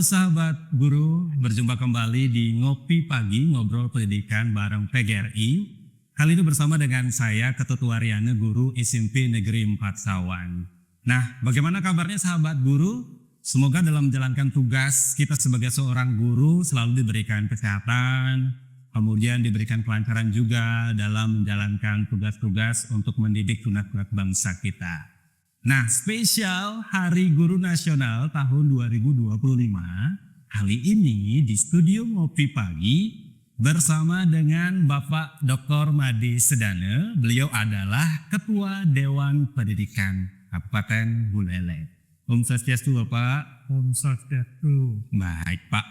Halo sahabat guru, berjumpa kembali di Ngopi Pagi, Ngobrol Pendidikan bareng PGRI. Kali ini bersama dengan saya, Ketut Waryana, Guru SMP Negeri 4 Sawan. Nah, bagaimana kabarnya sahabat guru? Semoga dalam menjalankan tugas kita sebagai seorang guru selalu diberikan kesehatan, kemudian diberikan kelancaran juga dalam menjalankan tugas-tugas untuk mendidik tunas-tunas bangsa kita. Nah, spesial Hari Guru Nasional tahun 2025, kali ini di studio Ngopi Pagi bersama dengan Bapak Dr. Made Sedane. Beliau adalah Ketua Dewan Pendidikan Kabupaten Buleleng. Om Swastiastu Bapak. Om Swastiastu. Baik Pak.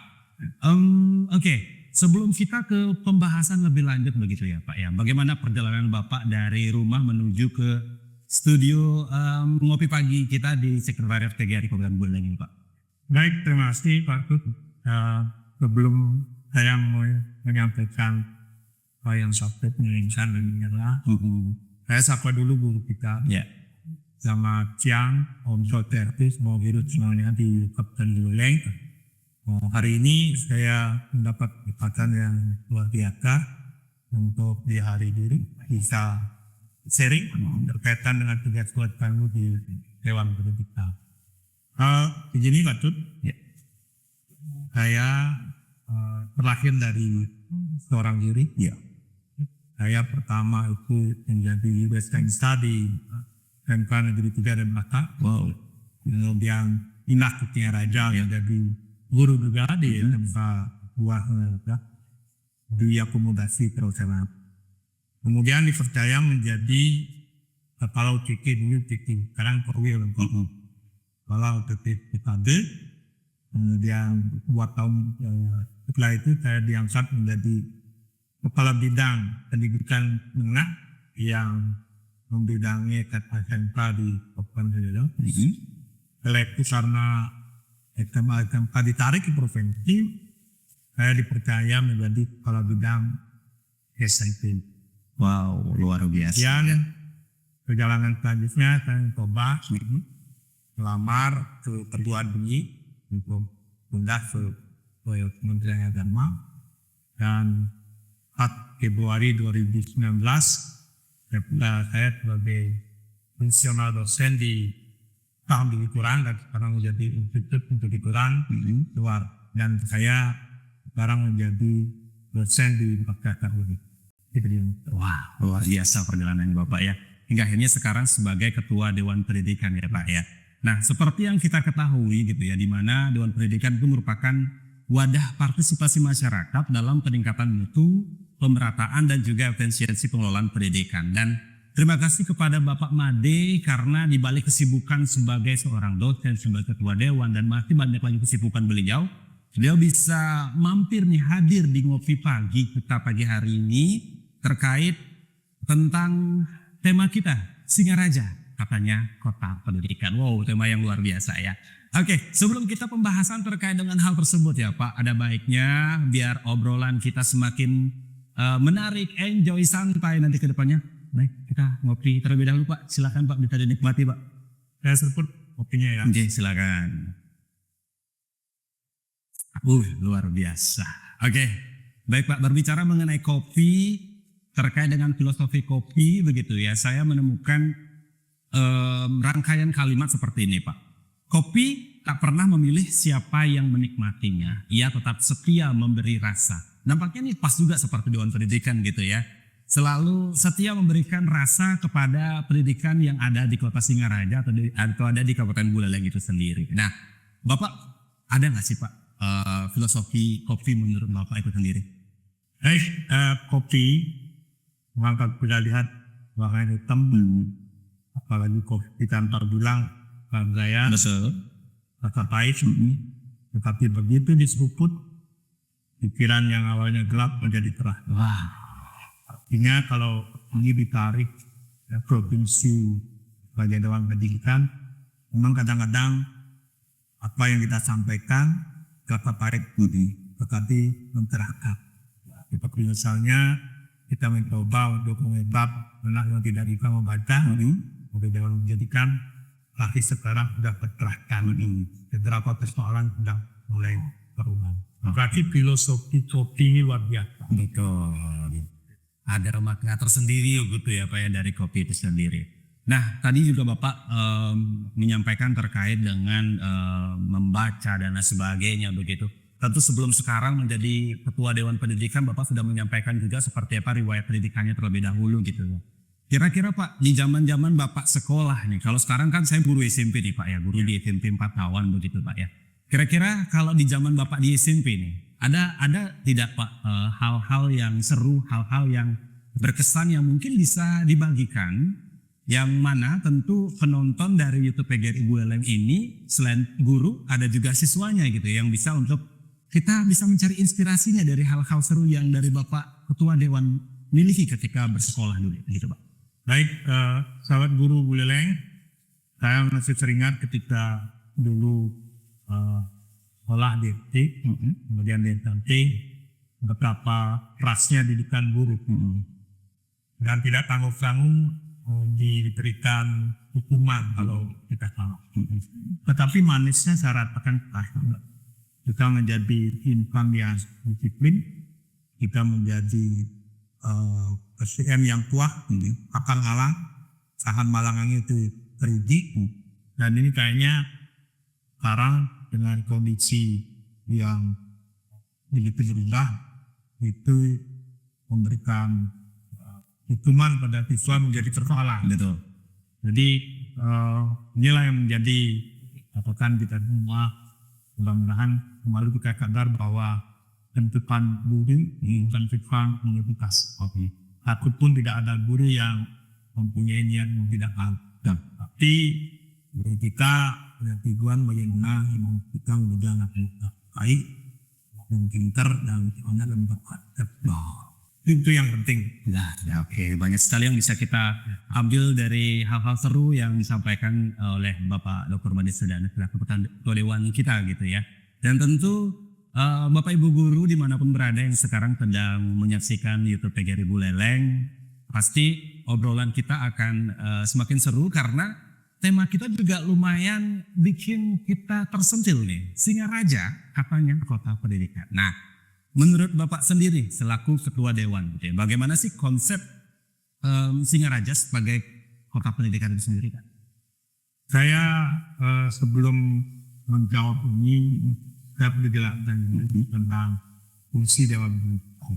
Oke. Sebelum kita ke pembahasan lebih lanjut begitu ya Pak ya. Bagaimana perjalanan Bapak dari rumah menuju ke studio Ngopi Pagi kita di Sekretariat PGRI Kabupaten Buleleng ini Pak? Baik, terima kasih Pak Tut. Sebelum saya mau menyampaikan apa yang sampai menginginkan dan menyerah, saya sapa dulu guru kita. Ya. Selamat siang, Om Swastiastu, semua guru semuanya di Kabupaten Buleleng. Hari ini saya mendapat kesempatan yang luar biasa untuk di hari ini bisa sharing berkaitan dengan tugas kami di Dewan Pendidikan. Begini Pak Tut, Ya. saya terlahir dari seorang diri. Ya. Saya pertama itu menjadi Western Study SMK Negeri 3 dan Mata. Wow. Kemudian Inah Kutia Raja menjadi guru juga di SMK Buah di akomodasi perusahaan. Kemudian dipercaya menjadi kepala UTK dulu UTK, sekarang Perwil. Kepala UTK PKB, kemudian 2 tahun setelah itu saya diangkat menjadi kepala bidang pendidikan menengah yang membidangi SMK di Kabupaten Buleleng. Setelah itu karena SMK ditarik ke provinsi, saya dipercaya menjadi kepala bidang SMP. Wow, luar biasa. Kemudian perjalanan selanjutnya saya coba melamar ke perguruan tinggi untuk pindah ke Kementerian Agama, dan 4 Februari 2019 saya sebagai fungsional dosen di Tahun Quran dan sekarang menjadi Institut untuk Quran luar, dan saya sekarang menjadi dosen di Makassar. Wah, luar biasa perjalanan Bapak ya. Hingga akhirnya sekarang sebagai Ketua Dewan Pendidikan ya Pak ya. Nah, seperti yang kita ketahui gitu ya, di mana Dewan Pendidikan itu merupakan wadah partisipasi masyarakat dalam peningkatan mutu, pemerataan dan juga efisiensi pengelolaan pendidikan. Dan terima kasih kepada Bapak Made karena dibalik kesibukan sebagai seorang dosen, sebagai Ketua Dewan dan masih banyak lagi kesibukan beliau bisa mampir nih, hadir di Ngopi Pagi kita pagi hari ini terkait tentang tema kita, Singaraja, katanya kota pendidikan. Wow, tema yang luar biasa ya. Oke, sebelum kita pembahasan terkait dengan hal tersebut ya Pak, ada baiknya biar obrolan kita semakin menarik, enjoy, santai nanti ke depannya. Baik, kita ngopi terlebih dahulu Pak. Silakan Pak, bisa dinikmati Pak. Saya serput kopinya ya. Oke, silakan. Luar biasa. Oke, baik Pak, berbicara mengenai kopi, terkait dengan filosofi kopi begitu ya, saya menemukan rangkaian kalimat seperti ini Pak. Kopi tak pernah memilih siapa yang menikmatinya, ia tetap setia memberi rasa. Nampaknya ini pas juga seperti Dewan Pendidikan gitu ya. Selalu setia memberikan rasa kepada pendidikan yang ada di kota Singaraja atau ada di Kabupaten Buleleng itu sendiri. Nah, Bapak ada nggak sih Pak filosofi kopi menurut Bapak itu sendiri? Kopi, maka kita lihat warna hitam, apalagi kopi tanpa bilang saya rasa pahit, tetapi begitu diseruput, pikiran yang awalnya gelap menjadi terang. Wah. Artinya kalau ini ditarik provinsi sebagai Dewan Pendidikan, memang kadang-kadang apa yang kita sampaikan kata pahit, tetapi mencerahkan. Seperti misalnya kita mencoba untuk mengubah anak yang tidak bisa membaca, untuk Dewan Pendidikan, tapi sekarang sudah tercerahkan. Beberapa persoalan sudah mulai perubahan. Berarti filosofi kopi ini luar biasa. Betul. Ada makna tersendiri gitu ya Pak ya dari kopi itu sendiri. Nah tadi juga Bapak menyampaikan terkait dengan membaca dan lain sebagainya begitu. Tentu sebelum sekarang menjadi Ketua Dewan Pendidikan Bapak sudah menyampaikan juga seperti apa riwayat pendidikannya terlebih dahulu gitu. Kira-kira Pak di zaman-zaman Bapak sekolah nih, kalau sekarang kan saya guru SMP nih Pak ya, guru di SMP 4 tahun begitu Pak ya. Kira-kira kalau di zaman Bapak di SMP nih, ada tidak Pak hal-hal yang seru, hal-hal yang berkesan yang mungkin bisa dibagikan, yang mana tentu penonton dari YouTube PGRI Buleleng ini selain guru ada juga siswanya gitu yang bisa untuk kita bisa mencari inspirasinya dari hal-hal seru yang dari Bapak Ketua Dewan miliki ketika bersekolah dulu gitu Pak. Baik, sahabat guru Buleleng, saya masih teringat ketika dulu sekolah di TIK, kemudian di SMP, betapa kerasnya didikan guru. Dan tidak tanggung-tanggung diberikan hukuman kalau kita salah. Tetapi manisnya saya ratakan kita menjadi insan yang disiplin, kita menjadi SDM yang kuat, akan alang, tahan malangannya itu terdidik, dan ini kayaknya sekarang dengan kondisi yang begitu rendah itu memberikan hukuman pada siswa menjadi persoalan. Betul. Jadi inilah yang menjadi catatan kita semua. Mudah-mudahan kembali kita sadar bahwa tentukan guru bukan sifat mengikutas. Takut pun tidak ada guru yang mempunyai niat yang tidak baik. Tapi guru kita punya tujuan bagaimana kita mudah anak baik, yang pintar dan gimana dan berkualitas. Itu yang penting. Nah, oke. Banyak sekali yang bisa kita ambil dari hal-hal seru yang disampaikan oleh Bapak Dr. Madi Sudana selaku Ketua Dewan kita gitu ya. Dan tentu Bapak Ibu guru dimanapun berada yang sekarang sedang menyaksikan YouTube PGRI Buleleng, pasti obrolan kita akan semakin seru karena tema kita juga lumayan bikin kita tersentil nih. Singaraja katanya kota pendidikan. Nah, menurut Bapak sendiri selaku Ketua Dewan, gitu ya, bagaimana sih konsep Singaraja sebagai kota pendidikan itu sendiri kan? Saya sebelum menjawab ini, saya perlu jelaskan tentang fungsi Dewan Pendidikan.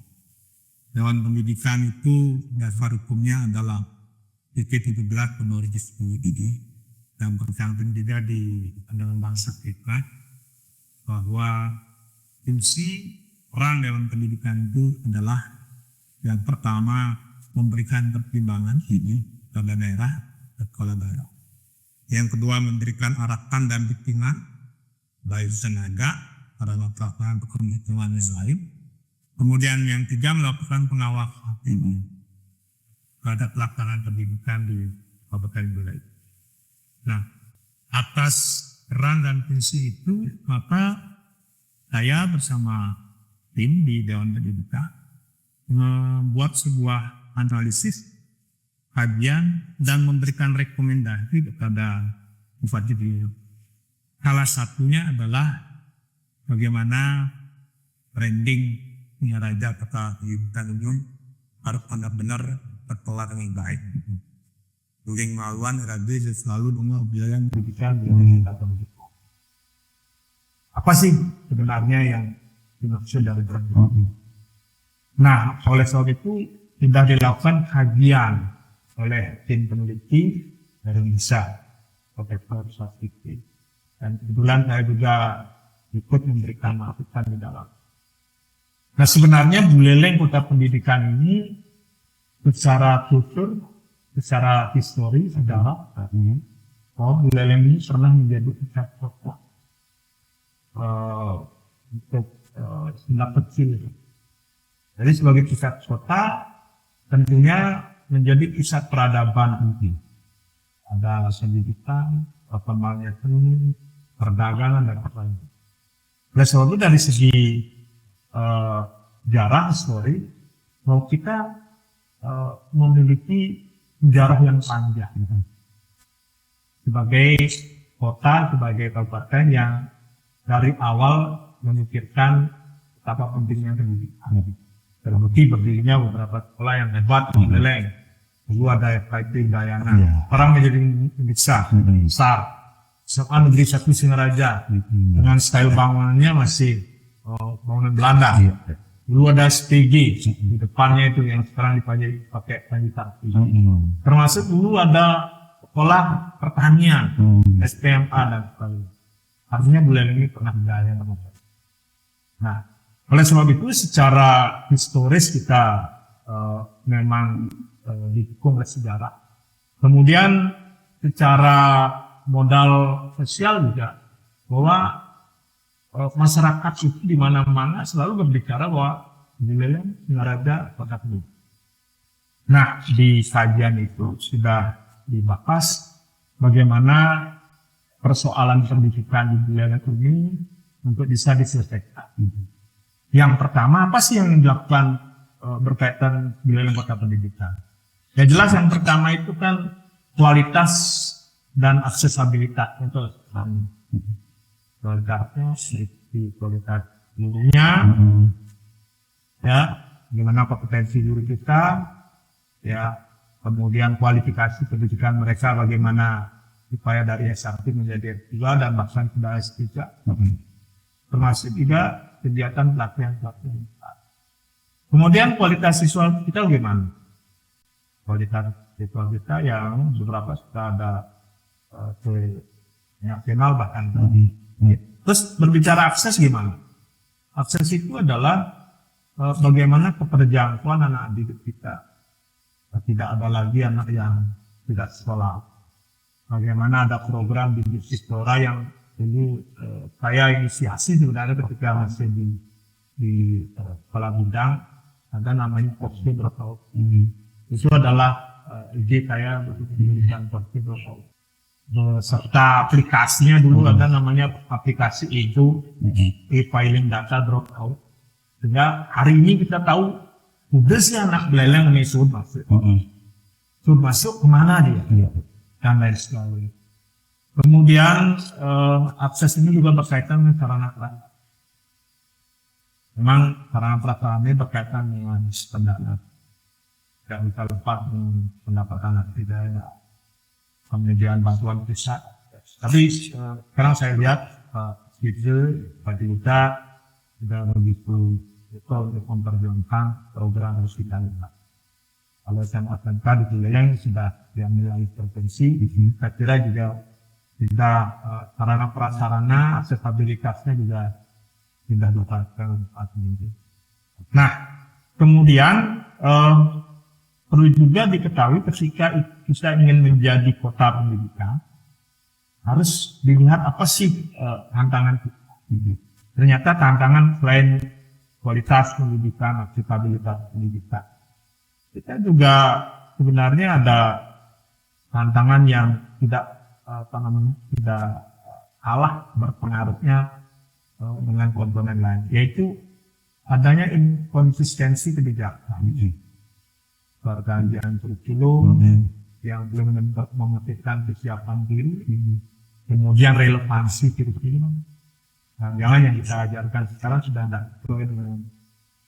Dewan Pendidikan itu dasar hukumnya adalah PP 17 Penulis Pendidikan dan tercantum juga di Undang-Undang kita bahwa fungsi peran Dewan Pendidikan itu adalah yang pertama memberikan pertimbangan pada daerah dan sekolah daerah. Yang kedua memberikan arahan dan bimbingan baik tenaga pada pelaksanaan pekerjaan yang lain. Kemudian yang ketiga melakukan pengawasan terhadap pelaksanaan pendidikan di Kabupaten Buleleng. Nah, atas peran dan fungsi itu maka saya bersama tim di Dewan Pendidikan membuat sebuah analisis, kajian, dan memberikan rekomendasi kepada Bupati Buleleng. Salah satunya adalah bagaimana branding Singaraja kota Buleleng harus benar-benar terkelola dengan baik. Buleleng Maluan Rabi selalu dengan Buleleng Pendidikan. Apa sih sebenarnya yang dimaksud dari branding? Nah, oleh sebab itu sudah dilakukan kajian oleh tim peneliti dari INSA, Profesor Sastiki. Dan kebetulan saya juga ikut memberikan masukan di dalam. Nah, sebenarnya Buleleng kota pendidikan ini secara kultur, secara histori, sejarah, bahwa Buleleng ini pernah menjadi pusat kota untuk Sunda kecil. Jadi sebagai pusat kota tentunya menjadi pusat peradaban mungkin. Ada pendidikan, perkembangan seni, perdagangan dan lain-lain. Oleh sebab itu dari segi sejarah histori, bahwa kita memiliki sejarah yang panjang sebagai kota, sebagai kabupaten yang dari awal memikirkan betapa pentingnya pendidikan. Terbukti berdirinya beberapa sekolah yang hebat di Buleleng. Dulu ada FKIP Udayana. Orang menjadi besar. SMA Negeri 1 Singaraja dengan style bangunannya masih bangunan Belanda. Dulu ada SPG di depannya itu yang sekarang pakai sanitasi. Termasuk dulu ada sekolah pertanian, SPMA dan sebagainya. Artinya Buleleng ini pernah berjaya. Nah, oleh sebab itu secara historis kita memang didukung oleh sejarah. Kemudian secara modal sosial juga bahwa masyarakat itu di mana-mana selalu berbicara bahwa Buleleng Singaraja kota pendidikan. Nah, di kajian itu sudah dibahas bagaimana persoalan pendidikan di Buleleng ini untuk bisa diselesaikan. Yang pertama, apa sih yang dilakukan berkaitan Buleleng kota pendidikan? Ya jelas yang pertama itu kan kualitas dan aksesabilitas itu kualitasnya seperti kualitas gurunya, ya, gimana kompetensi guru kita, ya, kemudian kualifikasi pendidikan mereka bagaimana supaya dari S1 menjadi S2 dan bahkan sudah S3, termasuk juga kegiatan pelatihan. Kemudian kualitas siswa kita bagaimana? Kualitas siswa kita yang beberapa sudah ada nasional bahkan. Terus berbicara akses gimana? Akses itu adalah bagaimana keterjangkauan anak didik kita. Tidak ada lagi anak yang tidak sekolah. Bagaimana ada program di Sistora yang dulu saya inisiasi sebenarnya ketika masih di sekolah bidang, ada namanya Posti Dropout. Itu adalah ide saya untuk mendirikan Posti Dropout. Serta aplikasinya dulu ada namanya aplikasi itu e-filing data dropout. Sehingga hari ini kita tahu kudusnya anak Buleleng ini sudah masuk. Sudah masuk kemana dia? Dan lain sebagainya. Kemudian akses ini juga berkaitan dengan sarana prasarana. Memang sarana prasarana ini berkaitan dengan pendanaan. Tidak bisa lepas dengan pendapatan tidak penyediaan bantuan pusat. Tapi sekarang saya lihat Pak Yuda sudah begitu betul untuk memperjuangkan program harus kita lihat. Kalau SMA SMK di Buleleng sudah diambil alih provinsi, saya kira juga tidak sarana prasarana aksesabilitasnya juga tidak dapatkan saat ini. Nah, kemudian perlu juga diketahui ketika kita ingin menjadi kota pendidikan, harus dilihat apa sih tantangan kita. Ternyata tantangan selain kualitas pendidikan, aksesabilitas pendidikan, kita juga sebenarnya ada tantangan yang tidak tidak kalah berpengaruhnya dengan komponen lain, yaitu adanya inkonsistensi kebijakan. Pergantian kurikulum yang belum memetikkan kesiapan diri, kemudian relevansi kurikulum. Jangan yang kita ajarkan sekarang sudah tidak sesuai dengan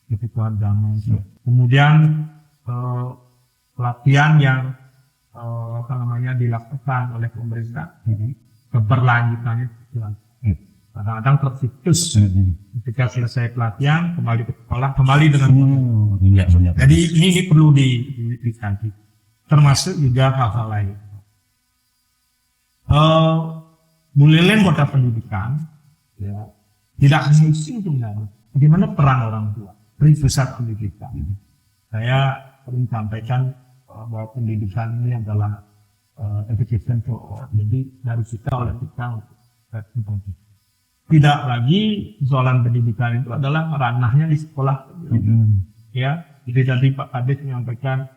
kebutuhan zaman. Kemudian pelatihan yang dilakukan oleh pemerintah, keberlanjutannya kadang-kadang tersitus. Ketika selesai pelatihan kembali ke sekolah, kembali dengan jadi ini perlu dikaji, termasuk juga hal-hal lain. Buleleng kota pendidikan, ya, tidak hanya isu sebenarnya. Bagaimana peran orang tua di pusat pendidikan? Saya sering sampaikan bahwa pendidikan ini adalah education for all. Jadi dari kita oleh kita. Tidak lagi soalan pendidikan itu adalah ranahnya di sekolah. Ya, jadi tadi Pak Kadis menyampaikan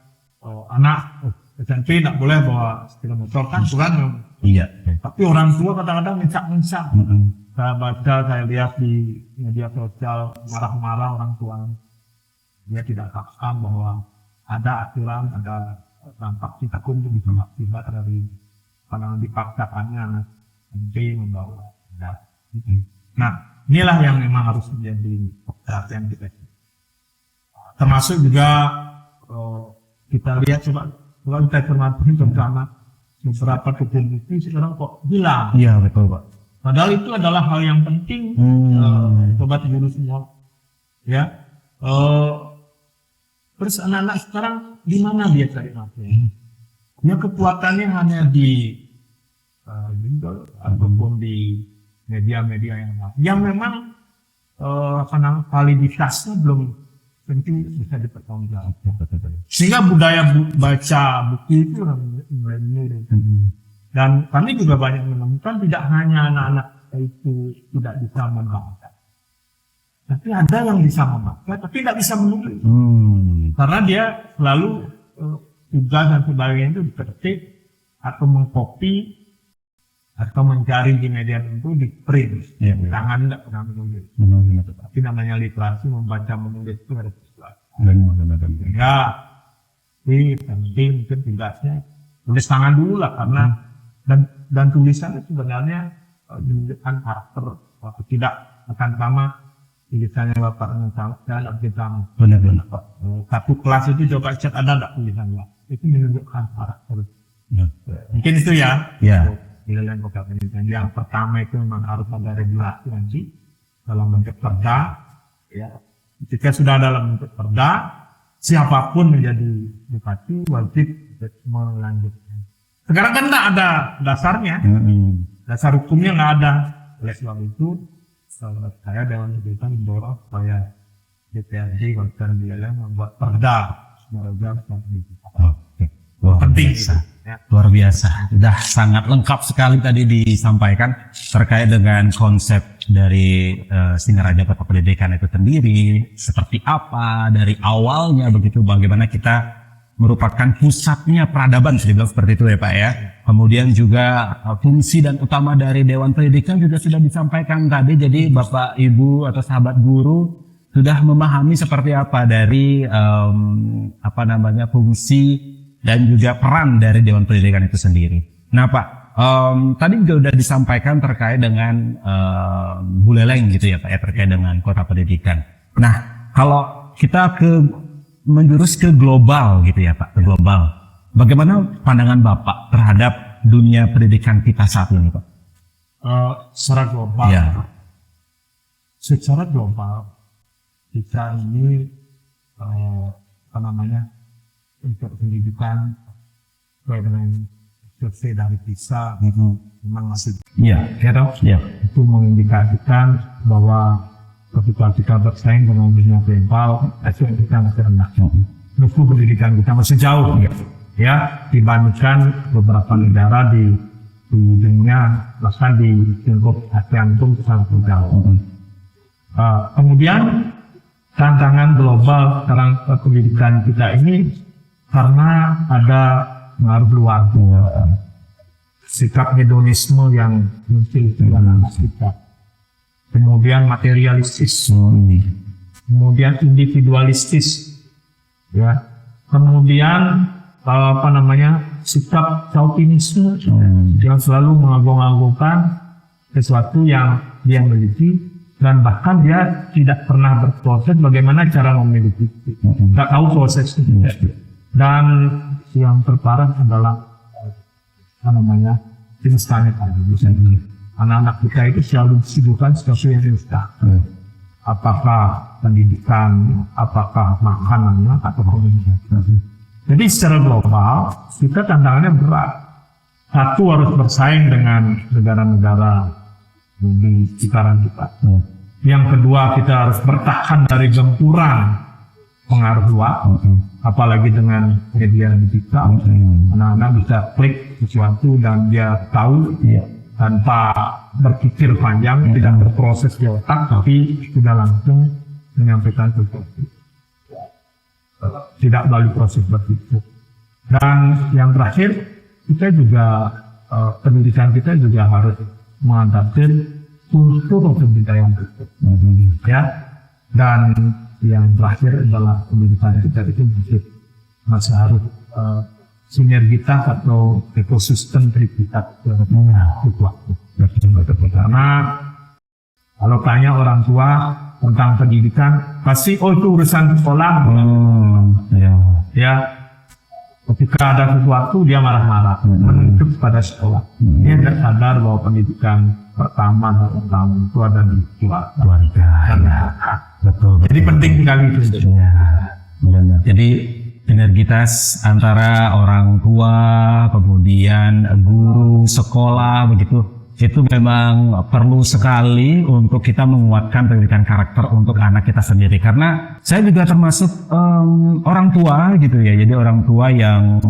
anak SMP tidak boleh bawa sepeda motor kan, bukan? Iya. Tapi orang tua kadang-kadang mencak-mencak. Saya baca, saya lihat di media sosial marah-marah orang tua. Dia tidak paham bahwa ada aturan, ada dampak hukum itu bisa akibat dari pandangan dipaksakannya anak SMP membawa. Nah, inilah yang memang harus menjadi perhatian kita. Termasuk juga kita lihat coba kita cermati bersama beberapa bukti sekarang kok hilang. Iya betul Pak. Padahal itu adalah hal yang penting, sobat guru semua. Ya, terus anak-anak sekarang di mana dia cari nafsu? Ya kekuatannya hanya di Google ataupun di media-media yang memang validitasnya belum tentu bisa dipertanggungjawabkan. Sehingga budaya baca buku itu mulai menurun. Dan kami juga banyak menemukan tidak hanya anak-anak itu tidak bisa membaca, tapi ada yang bisa membaca tapi tidak bisa menulis. Karena dia selalu tugas dan sebagainya itu diketik atau mengcopy atau mencari di media itu di print. Tangan tidak pernah menulis. Tapi namanya literasi, membaca menulis itu harus dilakukan. Ya, ini penting mungkin tugasnya tulis tangan dulu lah, karena dan tulisan itu sebenarnya menunjukkan karakter. Waktu tidak akan sama tulisannya Bapak dan kita. Benar-benar Pak. Satu kelas itu coba cek ada enggak tulisannya. Itu menunjukkan karakter. Mungkin itu ya. Ya. Penilaian program pendidikan. Yang pertama itu memang harus ada regulasi nanti dalam bentuk perda. Ya. Jika sudah dalam bentuk perda, siapapun menjadi bupati wajib melanjutkan. Sekarang kan tidak ada dasarnya, dasar hukumnya nggak ada. Oleh sebab itu, saya Dewan Pendidikan mendorong supaya DPRD Kabupaten Biala membuat perda program pendidikan. Penting biasa. Ya. Luar biasa. Sudah sangat lengkap sekali tadi disampaikan terkait dengan konsep dari Singaraja Kota Pendidikan itu sendiri, seperti apa dari awalnya begitu, bagaimana kita merupakan pusatnya peradaban, saya bilang seperti itu ya Pak ya. Kemudian juga fungsi dan utama dari Dewan Pendidikan juga sudah disampaikan tadi. Jadi Bapak Ibu atau sahabat guru sudah memahami seperti apa dari fungsi dan juga peran dari Dewan Pendidikan itu sendiri. Nah Pak, tadi juga sudah disampaikan terkait dengan Buleleng gitu ya Pak ya, terkait dengan Kota Pendidikan. Nah kalau kita menjurus ke global gitu ya Pak, ke global. Bagaimana pandangan Bapak terhadap dunia pendidikan kita saat ini Pak? Secara global, Ya. Secara global kita ini untuk pendidikan sesuai dengan survei dari PISA memang masih itu mengindikasikan bahwa ketika kita bersaing dengan dunia global, hasil kita masih rendah. Mutu pendidikan kita masih jauh, ya, dibandingkan beberapa negara di dunia, bahkan di lingkup ASEAN pun sangat jauh. Kemudian tantangan global sekarang pendidikan kita ini karena ada pengaruh luar, sikap hedonisme yang muncul dalam kita. Kemudian materialistis, kemudian individualistis, ya, kemudian sikap chauvinisme yang selalu mengagung-agungkan sesuatu yang dia miliki dan bahkan dia tidak pernah berproses bagaimana cara memiliki, nggak tahu prosesnya. Dan yang terparah adalah instan tadi. Anak-anak kita itu selalu disibukkan sesuatu yang instan. Apakah pendidikan, apakah makanannya, atau komunikasi. Jadi secara global, kita tantangannya berat. Satu, harus bersaing dengan negara-negara di sekitaran kita. Yang kedua, kita harus bertahan dari gempuran pengaruh luar, apalagi dengan media digital. Anak-anak bisa klik sesuatu dan dia tahu tanpa berpikir panjang, tidak berproses di otak, tapi sudah langsung menyampaikan sesuatu, tidak melalui proses berpikir. Dan yang terakhir, kita juga pendidikan kita juga harus mengadaptasi kultur pendidikan itu, ya. Dan yang terakhir adalah pendidikan kita itu masih harus sinergitas atau ekosistem tripartit itu karena Kalau tanya orang tua tentang pendidikan, pasti itu urusan sekolah. Ya. Ya, ketika ada sesuatu dia marah-marah, menuntut pada sekolah. Dia tidak sadar bahwa pendidikan pertama dan utama itu ada di Keluarga. Ya. Betul. Jadi penting sekali itu. Ya, benar. Jadi sinergitas antara orang tua, kemudian guru, sekolah, begitu, itu memang perlu sekali untuk kita menguatkan pendidikan karakter untuk anak kita sendiri. Karena saya juga termasuk orang tua gitu ya, jadi orang tua yang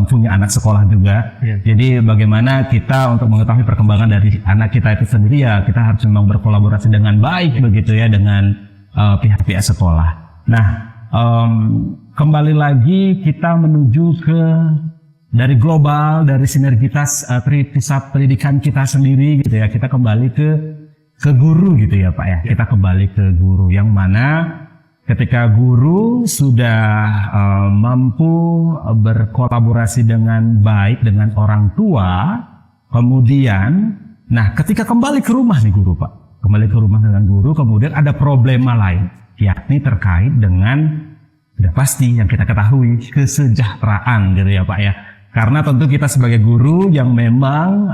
punya anak sekolah juga. Ya. Jadi bagaimana kita untuk mengetahui perkembangan dari anak kita itu sendiri, ya kita harus memang berkolaborasi dengan baik begitu ya dengan pihak-pihak sekolah. Nah, kembali lagi kita menuju ke dari global, dari sinergitas pusat pendidikan kita sendiri gitu ya, kita kembali ke guru gitu ya Pak ya. Kita kembali ke guru yang mana ketika guru sudah mampu berkolaborasi dengan baik dengan orang tua, kemudian nah ketika kembali ke rumah nih guru Pak, kembali ke rumah dengan guru, kemudian ada problema lain, yakni terkait dengan sudah pasti yang kita ketahui kesejahteraan gitu ya Pak ya. Karena tentu kita sebagai guru yang memang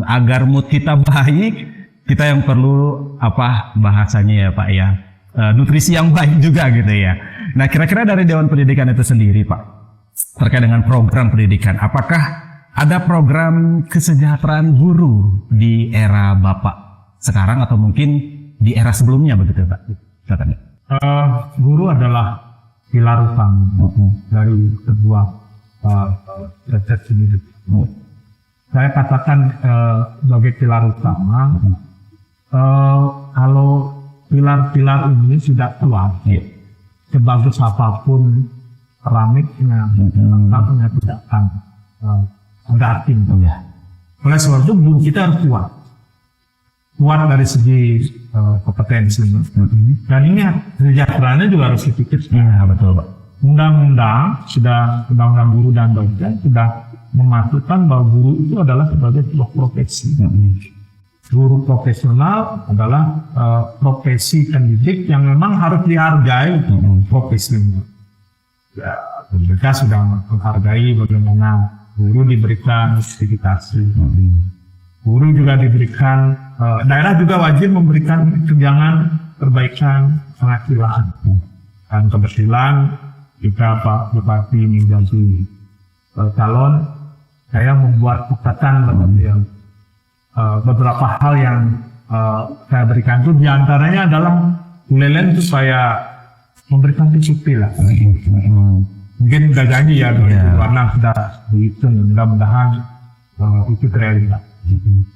agar mood kita baik, kita yang perlu apa bahasanya ya Pak ya, nutrisi yang baik juga gitu ya. Nah kira-kira dari Dewan Pendidikan itu sendiri Pak, terkait dengan program pendidikan, apakah ada program kesejahteraan guru di era Bapak sekarang atau mungkin di era sebelumnya begitu Pak? Guru adalah pilar utama dari sebuah proses hidup. Saya katakan sebagai pilar utama, kalau pilar-pilar ini sudah kuat, sebagus apapun keramiknya, tetapnya tidak akan berarti. Oleh sebab itu guru kita harus kuat dari segi kompetensi. Dan ini sejahteraannya juga harus dipikirkan. Ya betul Pak. Undang-undang guru dan dosen sudah memasukkan bahwa guru itu adalah sebagai sebuah profesi. Guru profesional adalah profesi pendidik yang memang harus dihargai profesinya. Ya, mereka sudah menghargai bagaimana guru diberikan sertifikasi. Guru juga diberikan, daerah juga wajib memberikan tunjangan perbaikan penghasilan. Dan kebetulan jika Pak Bupati menjadi calon, saya membuat catatan beberapa hal yang saya berikan itu diantaranya adalah ulelen supaya memberikan PCP lah. Mungkin sudah janji ya, karena sudah dihitung, mudah-mudahan itu terrealisasi.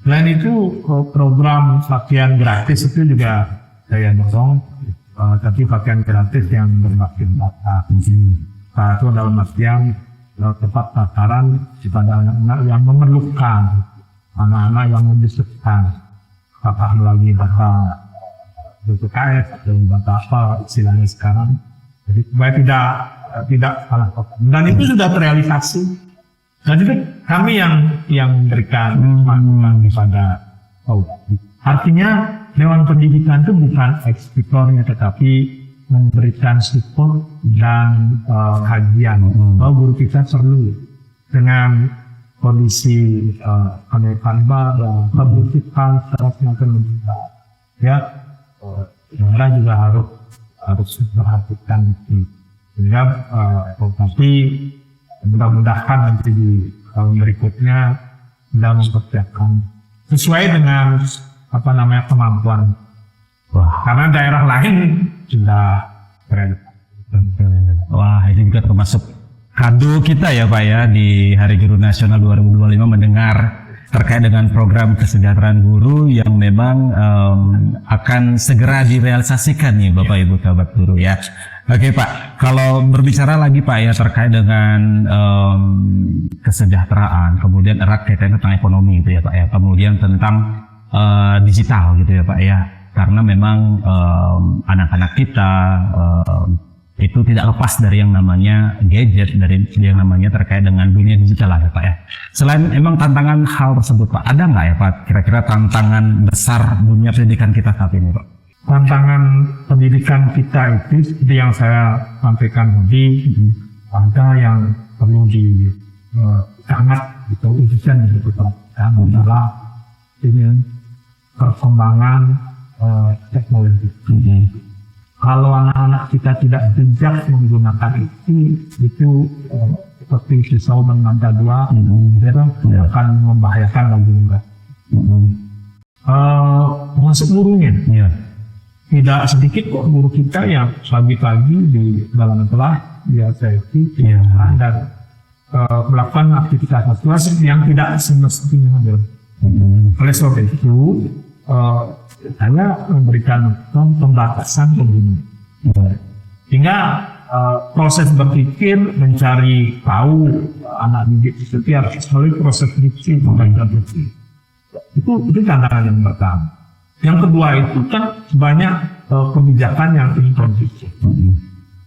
Selain itu program pakaian gratis itu juga saya dorong. Tapi pakaian gratis yang berbasis data. Itu dalam artian tepat sasaran kepada anak-anak yang memerlukan, anak-anak yang membutuhkan, apakah melalui data BPKS atau data apa istilahnya sekarang. Jadi supaya tidak salah pakai. Dan itu sudah terrealisasi. Dan itu kami yang memberikan masukan kepada artinya Dewan Pendidikan itu bukan eksekutornya, tetapi memberikan support dan kajian bahwa guru kita perlu dengan kondisi kenaikan barang, kebutuhan secara semacam itu. Ya, daerah juga harus memperhatikan itu. Sehingga, tapi mudah-mudahan nanti di tahun berikutnya sudah mempersiapkan sesuai dengan kemampuan. Karena daerah lain sudah keren. Wah, ini juga termasuk kado kita ya Pak ya di Hari Guru Nasional 2025 mendengar terkait dengan program kesejahteraan guru yang memang akan segera direalisasikan nih Bapak Ibu sahabat guru ya. Oke Pak, kalau berbicara lagi Pak ya terkait dengan kesejahteraan, kemudian erat kaitannya tentang ekonomi itu ya Pak ya, kemudian tentang digital gitu ya Pak ya, karena memang anak-anak kita itu tidak lepas dari yang namanya gadget, dari yang namanya terkait dengan dunia digital lah ya Pak ya. Selain emang tantangan hal tersebut Pak, ada nggak ya Pak kira-kira tantangan besar dunia pendidikan kita saat ini Pak? Tantangan pendidikan kita itu seperti yang saya sampaikan tadi, ada yang perlu sangat khususnya diperhatikan adalah ini perkembangan teknologi. Kalau anak-anak kita tidak bijak menggunakan itu seperti pisau bermata dua, akan membahayakan lagi juga. Masuk gurunya, tidak sedikit kok guru kita yang pagi-pagi di dalam kelas dia selfie dan melakukan aktivitas yang tidak semestinya. Oleh sebab itu, saya memberikan pembatasan penggunaan. Sehingga proses berpikir, mencari tahu anak didik itu harus melalui proses diskusi. Itu tantangan yang pertama. Yang kedua itu kan banyak kebijakan yang inkonsisten.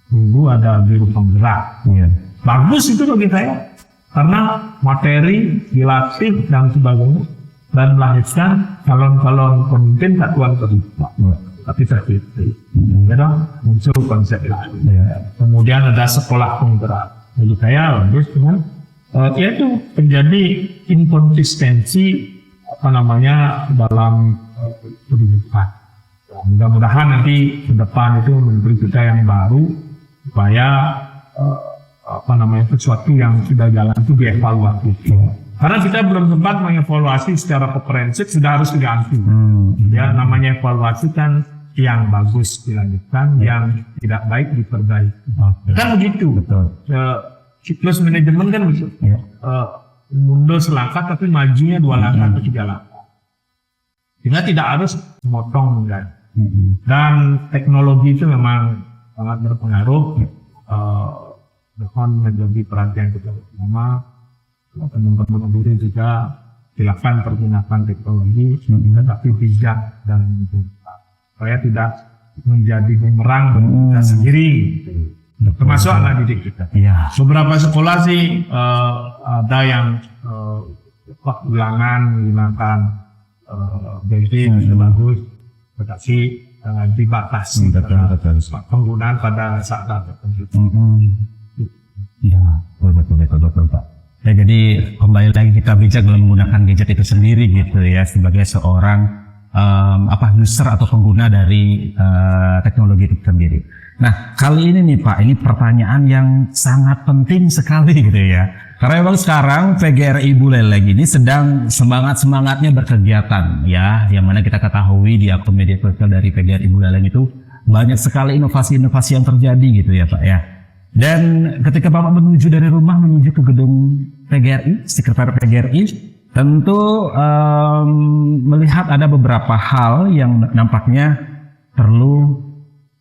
Dulu ada biru penggerak. Bagus itu bagi saya. Karena materi, dilatih dan sebagainya. Dan melahirkan calon-calon pemimpin satuan kerja. Tapi seperti itu. Muncul konsep lain. Kemudian ada sekolah penggerak. Jadi saya bagus dengan yaitu menjadi inkonsistensi dalam pendidikan. Mudah-mudahan nanti ke depan itu memberi kita yang baru supaya sesuatu yang sudah jalan itu dievaluasi. Karena kita belum sempat mengevaluasi secara komprehensif, sudah harus diganti. Ya, namanya evaluasi kan yang bagus dilanjutkan, yang tidak baik diperbaiki. Kan begitu. Siklus manajemen kan begitu. Mundur selangkah tapi majunya 2 langkah atau 3 langkah. Sehingga tidak harus memotong mengganti. Dan teknologi itu memang sangat berpengaruh. Mohon menjadi perhatian kita bersama. Teman-teman guru juga silakan pergunakan teknologi, tetapi bijak dan bijak. Supaya tidak menjadi bumerang bagi kita sendiri. Termasuk anak didik kita. Beberapa sekolah sih ada yang ulangan menggunakan gadget itu bagus, tetapi dibatasi penggunaan pada saat tertentu. Betul Pak. Ya, jadi kembali lagi kita bijak dalam menggunakan gadget itu sendiri gitu ya, sebagai seorang user atau pengguna dari teknologi itu sendiri. Nah, kali ini nih Pak, ini pertanyaan yang sangat penting sekali gitu ya. Karena memang sekarang PGRI Buleleng ini sedang semangat-semangatnya berkegiatan ya, yang mana kita ketahui di akun media sosial dari PGRI Buleleng itu banyak sekali inovasi-inovasi yang terjadi gitu ya Pak ya. Dan ketika Bapak menuju dari rumah menuju ke gedung PGRI, sekretariat PGRI, tentu melihat ada beberapa hal yang nampaknya perlu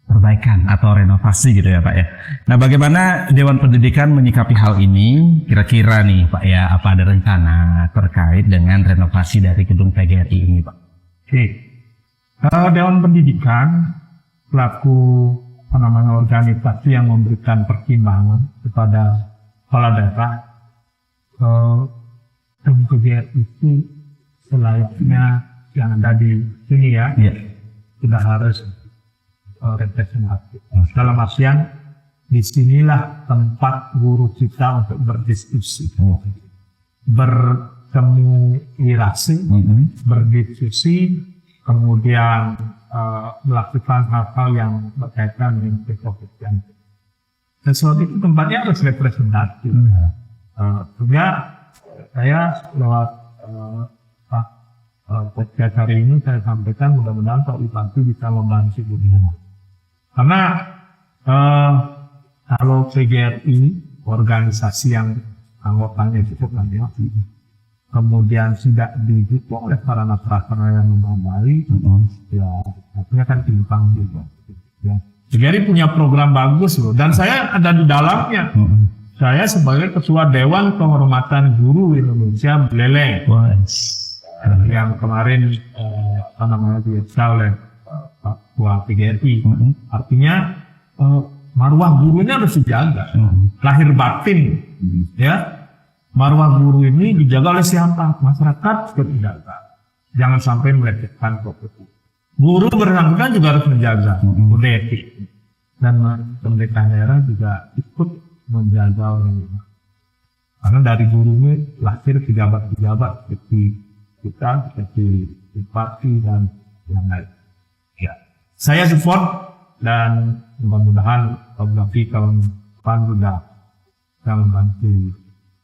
perbaikan atau renovasi gitu ya Pak ya. Nah, bagaimana Dewan Pendidikan menyikapi hal ini? Kira-kira nih Pak ya, apa ada rencana terkait dengan renovasi dari gedung PGRI ini Pak? Oke. Dewan Pendidikan selaku organisasi yang memberikan pertimbangan kepada kepala daerah, PGRI itu selayaknya yang ada di sini ya, sudah harus representatif. Dalam artian disinilah tempat guru kita untuk berdiskusi, bertemu irasi, berdiskusi, kemudian melakukan hal-hal yang berkaitan dengan kekompeten. Dan sebab itu tempatnya harus representatif. Sehingga saya lewat podcast hari ini saya sampaikan mudah-mudahan Pak Bupati bisa membantu dunia. Karena kalau PGRI organisasi yang anggotanya cukup banyak, kemudian tidak didukung oleh sarana prasarana yang memadai, ya artinya kan timpang juga. Ya. PGRI punya program bagus loh, dan saya ada di dalamnya. Saya sebagai Ketua Dewan Penghormatan Guru Indonesia Buleleng, yang kemarin diperiksa oleh Pak Ketua PGRI. Artinya marwah gurunya harus dijaga, lahir batin, ya. Marwah guru ini dijaga oleh siapa? Masyarakat juga dijaga. Jangan sampai melecehkan profesi. Guru bersangkutan juga harus menjaga kode etik. Dan pemerintah daerah juga ikut menjaga orang ini. Karena dari guru ini lahir pejabat-pejabat seperti kita, seperti bupati dan yang lain. Ya. Saya support dan mudah-mudahan kawan-kawan sudah membantu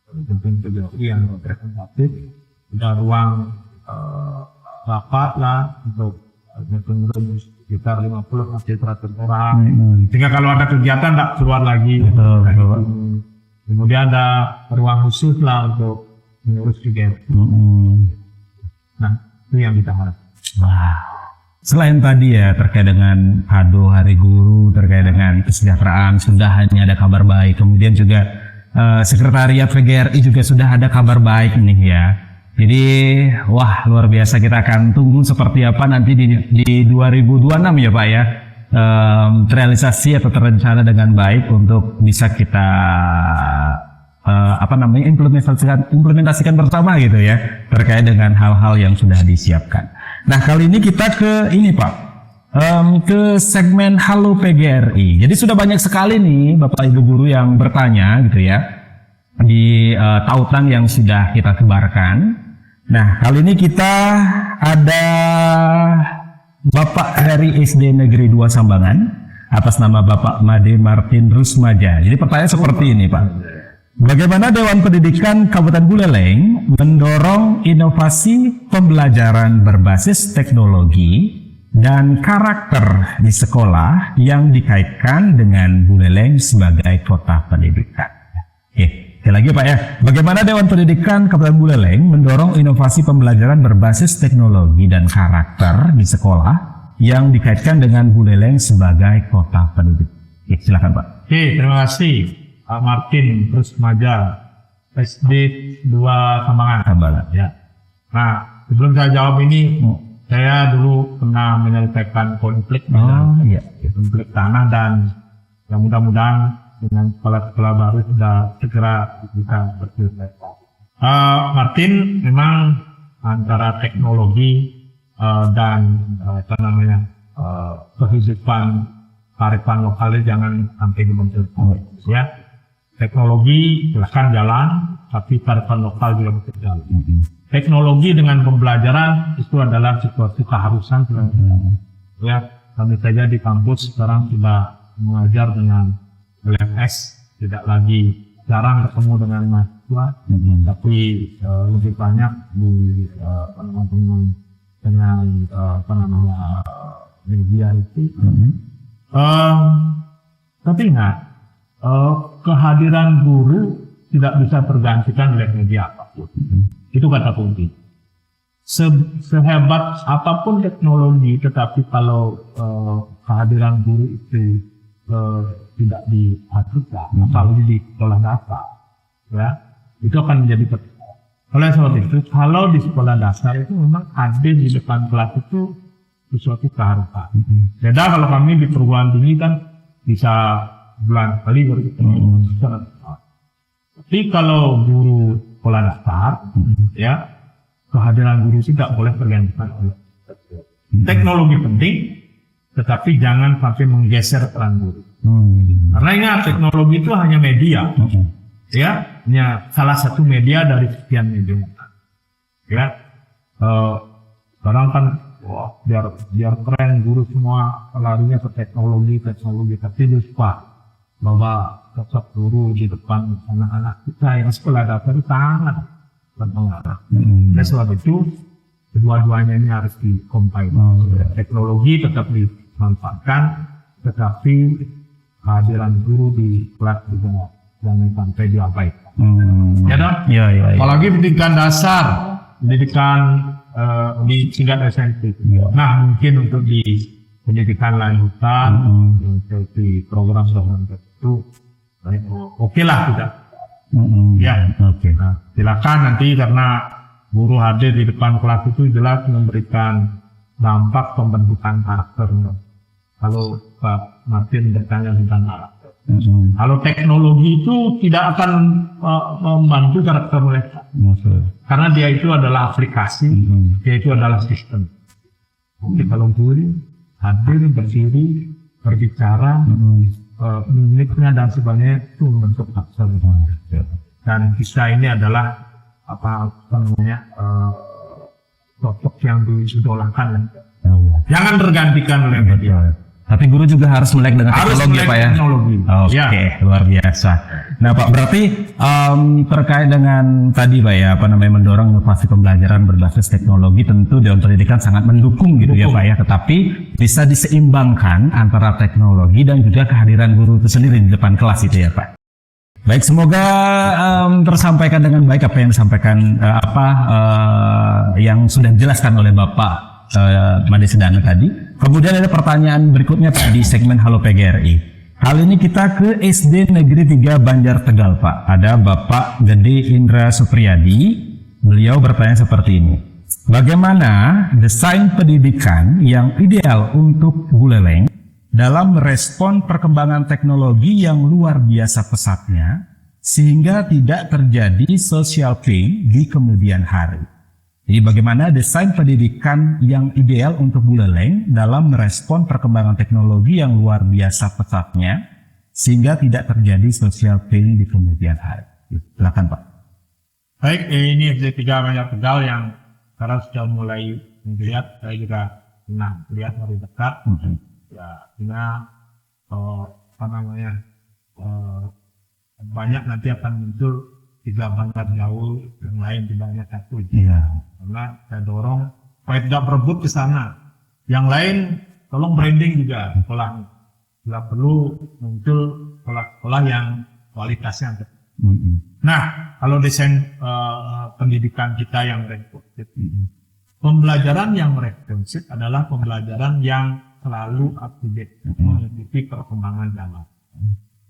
pemimpin PGRI yang representatif, ada ruang rapat lah untuk sekitar 50 sampai 100 orang. Sehingga kalau ada kegiatan tak keluar lagi. Kemudian ada ruang khusus lah untuk mengurus PGRI. Nah, itu yang kita harap. Wow. Selain tadi ya terkait dengan kado Hari Guru, terkait dengan kesejahteraan, sudah hanya ada kabar baik. Kemudian juga Sekretariat PGRI juga sudah ada kabar baik nih ya. Jadi wah luar biasa, kita akan tunggu seperti apa nanti di 2026 ya Pak ya. Terrealisasi atau terencana dengan baik untuk bisa kita implementasikan bersama gitu ya, terkait dengan hal-hal yang sudah disiapkan. Nah kali ini kita ke ini Pak, ke segmen Halo PGRI. Jadi sudah banyak sekali nih Bapak Ibu guru yang bertanya gitu ya di tautan yang sudah kita sebarkan. Nah kali ini kita ada Bapak dari SD Negeri 2 Sambangan atas nama Bapak Made Martin Rusmaja. Jadi pertanyaan seperti ini Pak. Bagaimana Dewan Pendidikan Kabupaten Buleleng mendorong inovasi pembelajaran berbasis teknologi dan karakter di sekolah yang dikaitkan dengan Buleleng sebagai kota pendidikan? Sekali lagi Pak ya, bagaimana Dewan Pendidikan Kabupaten Buleleng mendorong inovasi pembelajaran berbasis teknologi dan karakter di sekolah yang dikaitkan dengan Buleleng sebagai kota pendidikan? Silakan Pak. Oke, terima kasih Pak Martin Rusmaja, SD 2 Sambangan. Ya. Nah, sebelum saya jawab ini, saya dulu pernah menyelesaikan konflik konflik tanah, dan yang mudah-mudahan dengan sekolah-sekolah baru sudah segera bisa berselesaikan. Martin memang antara teknologi dan kehidupan kearifan lokalnya jangan sampai dibenturkan. Ya, teknologi silahkan jalan, tapi kearifan lokal juga bisa jalan. Teknologi dengan pembelajaran itu adalah sesuatu keharusan. Ya, kami saja di kampus sekarang sudah mengajar dengan LMS, tidak lagi jarang ketemu dengan mahasiswa, tapi lebih banyak di dengan media itu. Tapi ingat, kehadiran guru tidak bisa tergantikan oleh media apapun. Itu kata kunci. Sehebat apapun teknologi, tetapi kalau kehadiran guru itu tidak diperhatikan, apalagi di sekolah dasar, ya, itu akan menjadi persoalan. Oleh sebab itu, kalau di sekolah dasar itu memang hadir di depan kelas itu sesuatu keharusan. Beda kalau kami di perguruan tinggi kan bisa bulan sekali baru ketemu. Tapi kalau guru sekolah dasar, ya, kehadiran guru tidak boleh tergantikan oleh teknologi penting, tetapi jangan sampai menggeser peran guru. Karena ingat, teknologi itu hanya media, ya, hanya salah satu media dari sekian media. Ya, sekarang kan, wah, biar keren guru semua larinya ke teknologi, tapi lupa bahwa sosok guru di depan anak-anak kita yang sekolah dasar itu sangat berpengaruh. Oleh sebab itu, kedua-duanya ini harus dikombin. Teknologi tetap dimanfaatkan, tetapi kehadiran guru di kelas juga jangan sampai diabaikan. Ya dong? Ya. Apalagi pendidikan dasar, pendidikan di tingkat SMP. Nah, mungkin untuk di pendidikan lanjutan, untuk di program tertentu, oke lah tidak. Ya, nah, silakan nanti, karena guru hadir di depan kelas itu jelas memberikan dampak pembentukan karakter. Kalau Pak Martin bertanya tentang karakter, Kalau teknologi itu tidak akan membantu karakter mereka. Karena dia itu adalah aplikasi, dia itu adalah sistem. Jadi kalau guru hadir, berdiri, berbicara, mimiknya dan sebagainya itu membentuk karakter. Dan kita ini adalah sosok yang diidolakan. Jangan tergantikan oleh media. Tapi guru juga harus melek dengan teknologi, Pak ya. Oke, luar biasa. Nah, Pak, berarti terkait dengan tadi, Pak ya, mendorong inovasi pembelajaran berbasis teknologi, tentu Dewan Pendidikan sangat mendukung gitu ya, Pak ya. Tetapi bisa diseimbangkan antara teknologi dan juga kehadiran guru itu sendiri di depan kelas itu ya, Pak. Baik, semoga tersampaikan dengan baik apa yang disampaikan yang sudah dijelaskan oleh Bapak Made Sedana tadi. Kemudian ada pertanyaan berikutnya Pak di segmen Halo PGRI. Kali ini kita ke SD Negeri 3 Banjar Tegal, Pak. Ada Bapak Gede Indra Supriyadi. Beliau bertanya seperti ini. Bagaimana desain pendidikan yang ideal untuk Buleleng dalam merespon perkembangan teknologi yang luar biasa pesatnya sehingga tidak terjadi social pain di kemudian hari? Jadi bagaimana desain pendidikan yang ideal untuk Buleleng dalam merespon perkembangan teknologi yang luar biasa pesatnya sehingga tidak terjadi social pain di kemudian hari. Silakan Pak. Baik, ini SD 3 Banjar Tegal yang sekarang sudah mulai melihat, saya juga pernah melihat dari dekat. Ya, banyak nanti akan muncul 3 Banjar jauh, yang lain tidaknya satu. Iya. Karena saya dorong supaya tidak berebut ke sana. Yang lain tolong branding juga sekolahnya. Bila perlu muncul sekolah-sekolah yang kualitasnya. Nah, kalau desain pendidikan kita yang responsif, pembelajaran yang responsif adalah pembelajaran yang selalu up to date, mengikuti perkembangan zaman.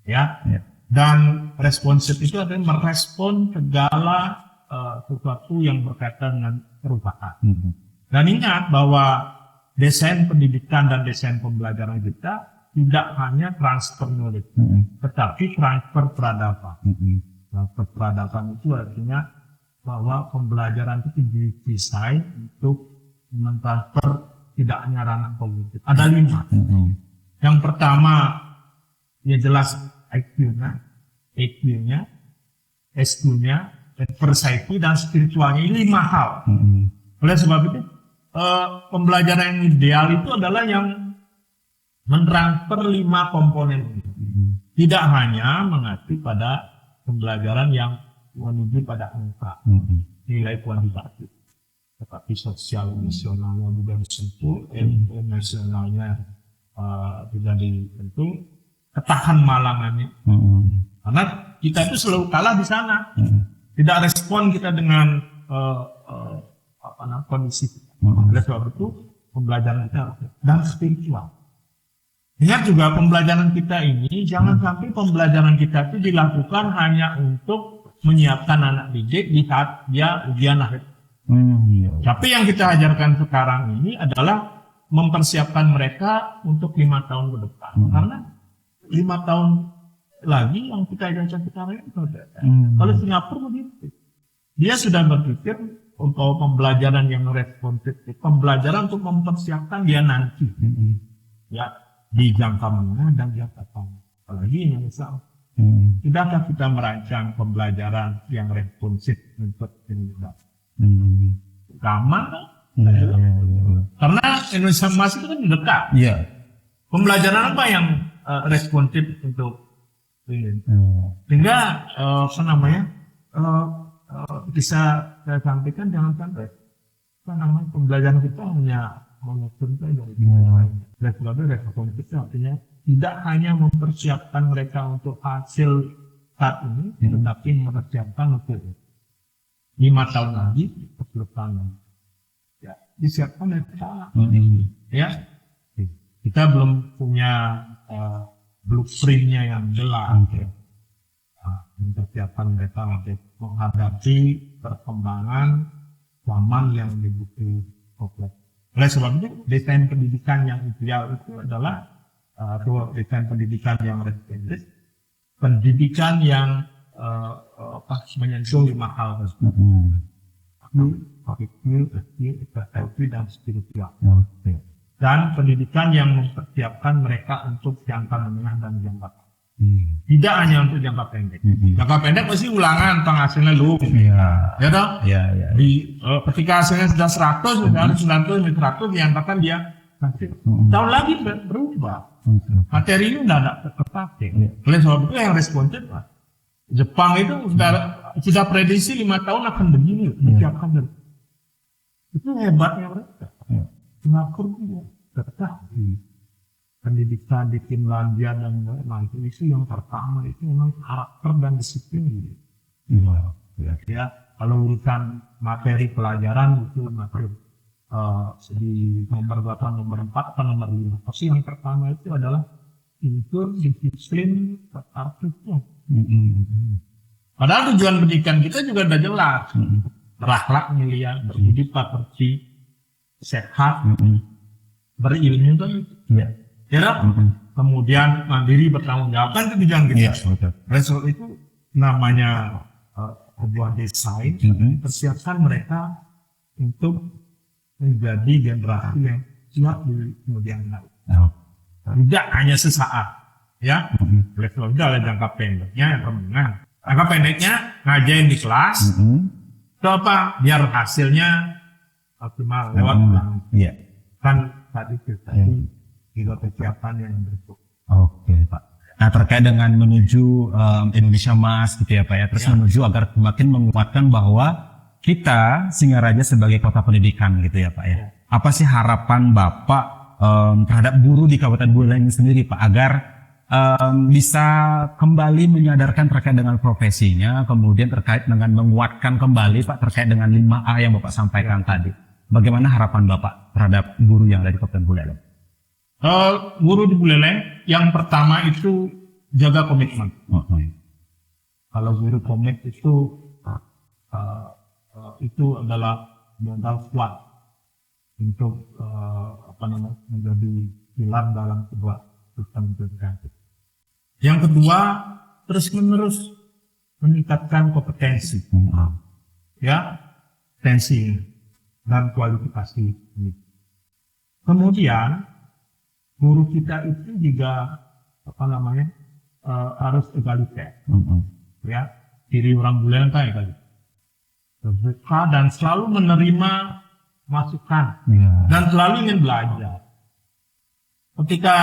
Ya. Dan responsif itu adalah merespon segala sesuatu yang berkaitan dengan perubahan. Dan ingat bahwa desain pendidikan dan desain pembelajaran kita tidak hanya transfer knowledge, tetapi transfer peradaban. Transfer peradaban itu artinya bahwa pembelajaran itu didesain untuk mentransfer tidak hanya ranah kognitif. Ada 5. Yang pertama, ya jelas IQ-nya, EQ-nya, SQ-nya, persepsi dan spiritualnya. Ini 5 hal. Oleh sebab itu, pembelajaran yang ideal itu adalah yang mentransfer 5 komponen ini. Tidak hanya mengacu pada pembelajaran yang menuju pada angka, nilai kuantitatif, tetapi sosial emosionalnya juga disentuh, emosionalnya juga disentuh, ketahan malangannya. Karena kita itu selalu kalah di sana. Tidak respon kita dengan kondisi kita. Oleh sebab itu pembelajaran kita dan spiritual. Ingat juga pembelajaran kita ini jangan sampai pembelajaran kita itu dilakukan hanya untuk menyiapkan anak didik di saat dia ujian akhir. Tapi yang kita ajarkan sekarang ini adalah mempersiapkan mereka untuk 5 tahun ke depan. Karena 5 tahun lagi yang kita ajarkan sekarang itu kalau Singapura begitu, dia sudah berpikir untuk pembelajaran yang responsif, pembelajaran untuk mempersiapkan dia nanti, ya di jangka menengah dan jangka panjang. Apalagi Indonesia, tidakkah kita merancang pembelajaran yang responsif untuk Indonesia? Sama, karena Indonesia masih itu kan dekat. Pembelajaran apa yang responsif untuk sehingga bisa saya sampaikan jangan sampai pembelajaran kita hanya mengukur saja. Responsif artinya tidak hanya mempersiapkan mereka untuk hasil saat ini, tetapi mempersiapkan untuk 5 tahun lagi, 10 tahun lagi. Ya, disiapkan dari sekarang. Ya, kita belum punya blueprintnya yang jelas, mempersiapkan mereka untuk menghadapi perkembangan zaman yang begitu kompleks. Oleh sebab itu, desain pendidikan yang ideal itu adalah desain pendidikan yang responsif, pendidikan yang menyentuh 5 hal tersebut. Akil, dan spiritual. Dan pendidikan yang mempersiapkan mereka untuk jangka menengah dan jangka panjang. Tidak hanya untuk jangka pendek. Jangka pendek pasti ulangan penghasilnya lu. Ya toh? Ketika hasilnya sudah 100, misalnya 90, 100 diangkatkan dia nanti tahun lagi berubah. Materi ini udah terpakai. Oleh sebab itu yang responsif Pak. Jepang itu sudah prediksi 5 tahun akan begini, disiapkan dari. Itu hebatnya mereka. Singapura juga tetap pendidikan di Finlandia dan lain-lain itu yang pertama itu memang karakter dan disiplin. Ya, kalau urusan materi pelajaran itu materi di nomor 4 atau nomor 5. Pasti yang pertama itu adalah disiplin terartinya. Padahal tujuan pendidikan kita juga udah jelas. Berakhlak mulia, berbudi pekerti, sehat, berilmu kan. Kemudian mandiri, bertanggung jawab kan itu tujuan kita. Result itu namanya sebuah desain persiapkan mereka untuk menjadi generasi yang siap di kemudian hari. Tidak hanya sesaat, ya. Oleh sebab itu ada jangka pendeknya yang menengah. Jangka pendeknya ngajain di kelas, itu apa? Biar hasilnya optimal lewat kan tadi kita juga persiapan yang berikut. Oke Pak. Nah terkait dengan menuju Indonesia Emas gitu ya Pak ya, terus menuju agar semakin menguatkan bahwa kita Singaraja sebagai kota pendidikan gitu ya Pak ya. Apa sih harapan Bapak terhadap guru di Kabupaten Buleleng sendiri Pak agar bisa kembali menyadarkan terkait dengan profesinya, kemudian terkait dengan menguatkan kembali Pak terkait dengan 5A yang Bapak sampaikan tadi. Bagaimana harapan Bapak terhadap guru yang ada di Kabupaten Buleleng? Guru di Buleleng yang pertama itu jaga komitmen. Kalau guru komit itu adalah modal kuat untuk menjadi pilar dalam sebuah sistem pendidikan. Yang kedua, terus-menerus meningkatkan kompetensi, kompetensi dan kualifikasi. Kemudian guru kita itu juga harus egaliter, ciri orang Buleleng kan egaliter, terbuka dan selalu menerima masukan dan selalu ingin belajar. Ketika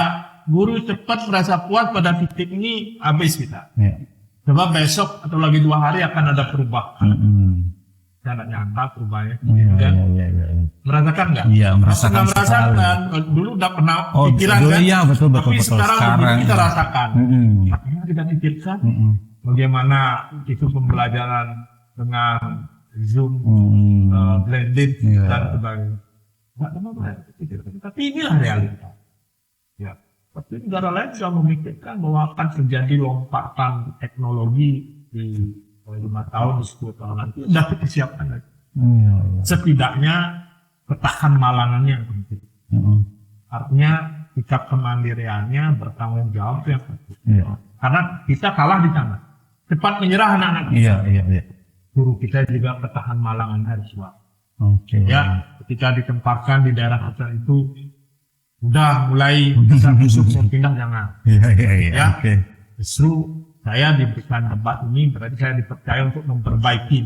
guru cepat merasa puas pada titik ini, habis kita. Coba besok atau lagi 2 hari akan ada perubahan. Saya tidak nyangka perubahannya. Merasakan nggak? Iya, merasakan. Dulu udah pernah pikiran kan? Iya, betul. Tapi sekarang kita rasakan. Akhirnya kita pikirkan bagaimana itu pembelajaran dengan Zoom, blended dan sebagainya. Tapi inilah realitas. Tapi negara lain sudah memikirkan bahwa akan terjadi lompatan teknologi di 5 tahun, 10 tahun nanti. Sudah disiapkan lagi. Setidaknya ketahan malangannya yang penting. Artinya sikap kemandiriannya, bertanggung jawab yang penting. Karena kita kalah di sana. Cepat menyerah anak-anak kita. Guru kita juga ketahan malangan harus kuat. Ketika ditempatkan di daerah tertentu udah mulai besar-besar mau pindah jangan. Justru saya diberikan tempat ini berarti saya dipercaya untuk memperbaiki.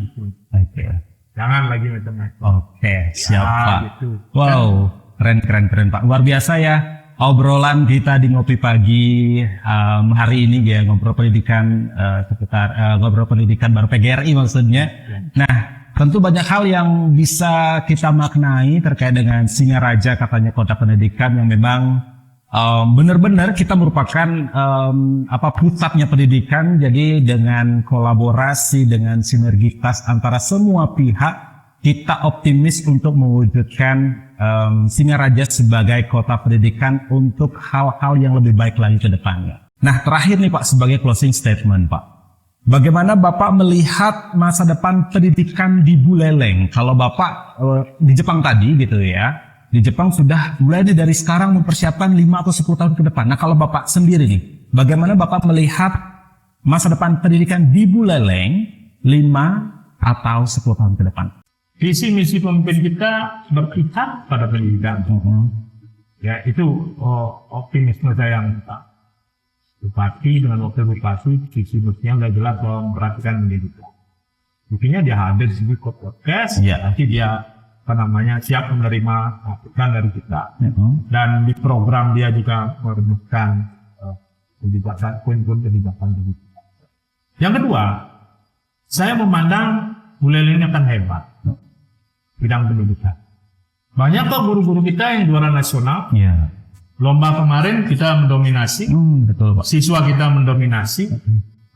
Jangan lagi macam-macam. Siap Pak. Gitu. Wow, keren Pak. Luar biasa ya obrolan kita di Ngopi Pagi hari ini ya, ngobrol pendidikan ngobrol pendidikan baru PGRI maksudnya. Nah, tentu banyak hal yang bisa kita maknai terkait dengan Singaraja katanya kota pendidikan yang memang benar-benar kita merupakan pusatnya pendidikan. Jadi dengan kolaborasi, dengan sinergitas antara semua pihak, kita optimis untuk mewujudkan Singaraja sebagai kota pendidikan untuk hal-hal yang lebih baik lagi ke depannya. Nah, terakhir nih Pak, sebagai closing statement Pak, bagaimana Bapak melihat masa depan pendidikan di Buleleng? Kalau Bapak di Jepang tadi gitu ya, di Jepang sudah mulai dari sekarang mempersiapkan 5 atau 10 tahun ke depan. Nah, kalau Bapak sendiri nih, bagaimana Bapak melihat masa depan pendidikan di Buleleng 5 atau 10 tahun ke depan? Visi misi pemimpin kita berpihak pada pendidikan. Ya, itu optimisme saya yang bupati dengan wakil bupati visi misinya udah jelas bahwa memperhatikan pendidikan. Buktinya dia hadir di podcast, nanti dia siap menerima masukan dari kita. Dan di program dia juga merumuskan kebijakan, poin-poin kebijakan pendidikan. Yang kedua, saya memandang Buleleng akan hebat bidang pendidikan. Banyak kok guru-guru kita yang juara nasional. Lomba kemarin kita mendominasi, Betul Pak. siswa kita mendominasi.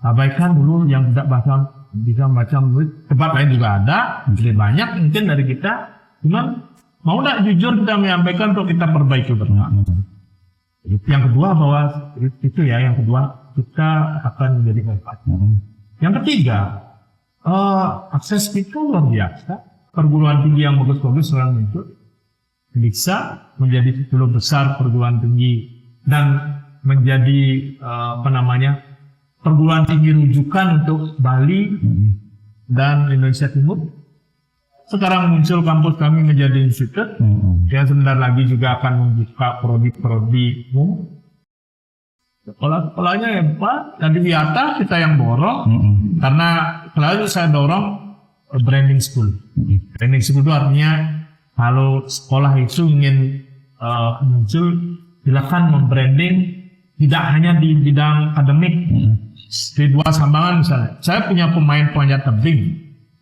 Abaikan dulu yang tidak bisa baca murid, tempat lain juga ada, lebih banyak mungkin dari kita. Cuman mau tidak jujur kita menyampaikan untuk kita perbaiki bersama. Yang kedua bahwa itu ya, yang kedua kita akan menjadi hebat. Yang ketiga, akses kita luar biasa. Perguruan tinggi yang bagus-bagus sekarang itu bisa menjadi 10 besar perguruan tinggi dan menjadi perguruan tinggi rujukan untuk Bali dan Indonesia Timur. Sekarang muncul kampus kami menjadi institut yang sebentar lagi juga akan membuka prodi-prodi umum. Sekolah-sekolahnya hebat, dan di atas kita yang dorong karena selalu saya dorong branding school. Branding school itu artinya kalau sekolah itu ingin muncul, silakan membranding tidak hanya di bidang akademik. Di dua sambangan misalnya, saya punya pemain panjat tebing.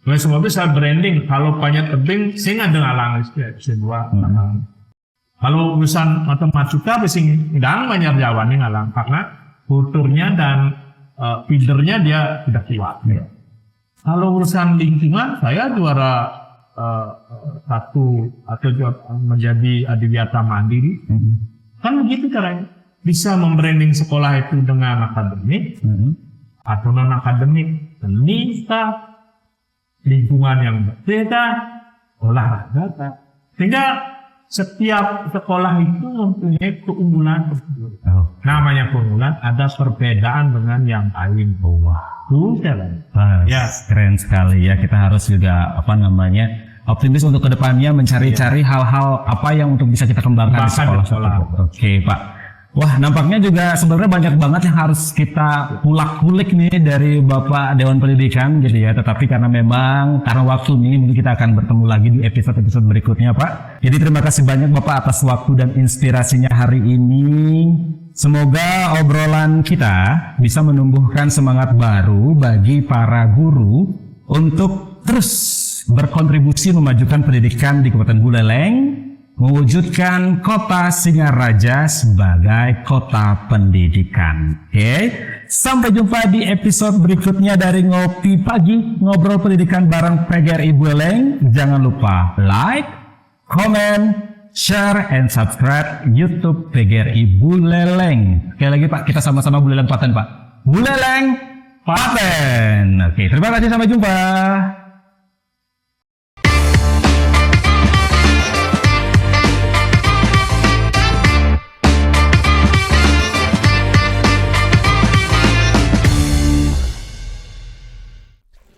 Oleh sebab itu saya branding, kalau panjat tebing saya nggak dengar langsung dua sambangan. Kalau urusan matematika bising ndang Banjar Jawa nih ngalang karena kulturnya dan feedernya dia tidak kuat. Kalau urusan lingkungan saya juara satu atau menjadi adiwiyata mandiri. Kan begitu caranya. Bisa membranding sekolah itu dengan akademik atau non akademik, seni, lingkungan yang berbeda, olahraga, sehingga setiap sekolah itu mempunyai keunggulan tersebut. Namanya keunggulan, ada perbedaan dengan yang lain. Ya, keren sekali ya. Kita harus juga optimis untuk kedepannya mencari-cari hal-hal apa yang untuk bisa kita kembangkan di sekolah. Oke Pak. Wah, nampaknya juga sebenarnya banyak banget yang harus kita kulik nih dari Bapak Dewan Pendidikan gitu ya. Tetapi karena waktu ini mungkin kita akan bertemu lagi di episode-episode berikutnya Pak. Jadi terima kasih banyak Bapak atas waktu dan inspirasinya hari ini. Semoga obrolan kita bisa menumbuhkan semangat baru bagi para guru untuk terus berkontribusi memajukan pendidikan di Kabupaten Buleleng, mewujudkan kota Singaraja sebagai kota pendidikan. Oke, sampai jumpa di episode berikutnya dari Ngopi Pagi, ngobrol pendidikan bareng PGRI Buleleng. Jangan lupa like, comment, share, and subscribe YouTube PGRI Buleleng. Sekali lagi Pak, kita sama-sama Buleleng Paten Pak. Buleleng Paten. Oke, terima kasih, sampai jumpa.